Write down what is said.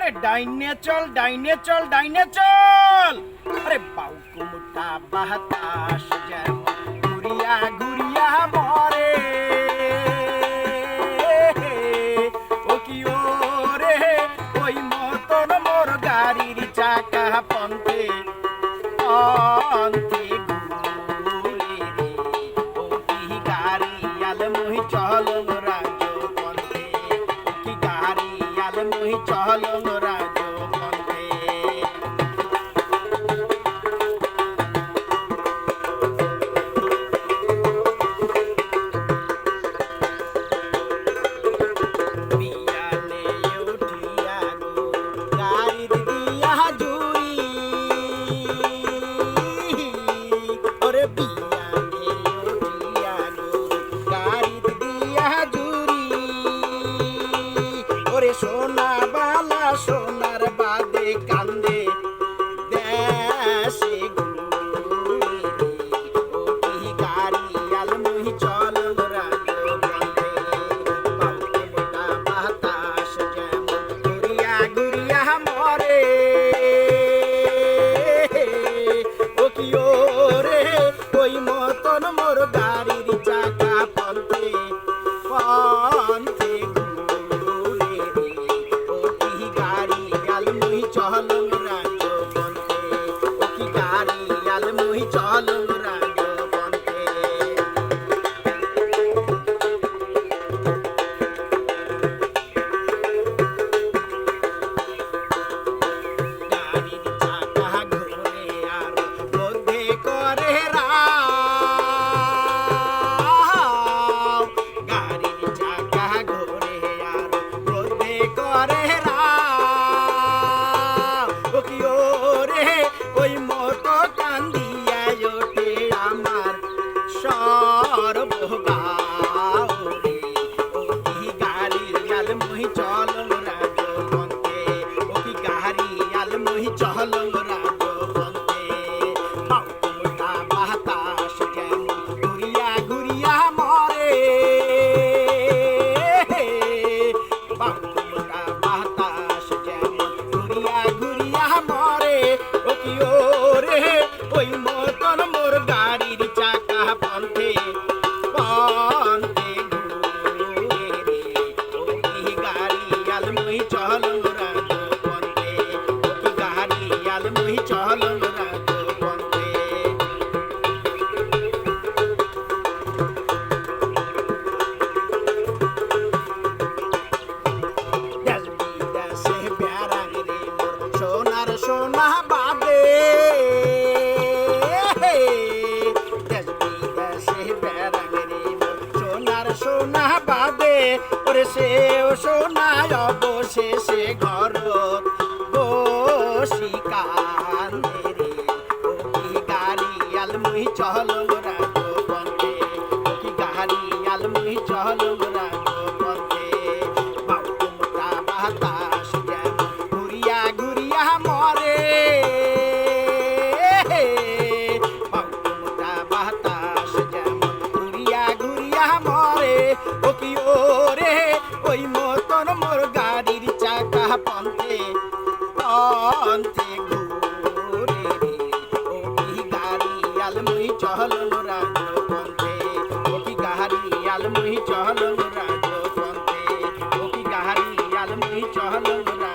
আরে ডাইনে চল ডাইনে চল ডাইনে চল। আরে বাউকুমটা বাতাস যেমন ঘুরিয়া ঘুরিয়া মরে। ও কি ওরে ওই মতন মোর গাড়ির চাকা পন্থে পন্থে ঘুরে রে। ও কি গাড়ি আল মুহি চলং রাজ পন্থে। ও কি গাড়ি আল মুহি চলং রাজ পন্থে। বিয়ালে উঠিয়া গো গাড়ির দিয়া জুড়ি। ওরে বিয়ালে উঠিয়া গো গাড়ির দিয়া জুড়ি। ওরে সোনা বালা সোনার বাদে কান্দে দেশে ঘুরে রে। ও কি গাড়ি আল মুহি চলং রাজ পন্থে। বাউকুমটা বাতাস যেমন ঘুরিয়া ঘুরিয়া মরে। ও কি ওরে ওই মতন মোর গাড়ির চাকা পন্থে পন্থে ঘুরে রে। ও কি গাড়ি আল মুহি চলং রাজ পন্থে। ও কি গাড়ি আল মুহি চলং রাজ পন্থে। গাড়ির চাকা ঘুরে আর মধ্যে করে রাও। গাড়ির চাকা ঘুরে আর মধ্যে করে রাও। ও কি ওরে ওই মতো কান্দিয়া ওঠে আমার সর্বগাও রে। ও কি গাড়ি আল মুহি চলং রাজ পন্থে। ও কি গাড়ি আল মুহি চলং রাজ পন্থে। বাউকুমটা বাতাস যেমন ঘুরিয়া ঘুরিয়া মরে। বাউকুমটা বাতাস যেমন ঘুরিয়া ঘুরিয়া মরে। ও কি ওরে ওই মতন মোর গাড়ির চাকা পন্থে পন্থে ঘুরে রে। ও কি গাড়ি আল মুহি চলং রাজ পন্থে। ও কি গাড়ি আল মুহি চলং রাজ পন্থে। দেশ বিদেশে বেড়াং রে মোর সোনার সোনা বাদে। দেশ বিদেশে বেড়াং রে মোর সোনার সোনা বাদে। ওরে সেও সোনা অবশেষে ঘরত বসি কান্দে রে। ও কি গাড়ি আল মুহি চলং রাজ পন্থে। ও কি গাড়ি আল মুহি চলং রাজ পন্থে। বাউকুমটা বাতাস যেমন ঘুরিয়া ঘুরিয়া মরে। বাউকুমটা বাতাস যেমন ঘুরিয়া ঘুরিয়া মরে। ও কি ওরে ওই মতন মোর গাড়ির চাকা পন্থে পন্থে ঘুরে রে। ও কি গাড়ি আল মুহি চলং রাজ পন্থে। ও কি গাড়ি আল মুহি চলং রাজ পন্থে। ও কি গাড়ি আল মুহি চলং রাজ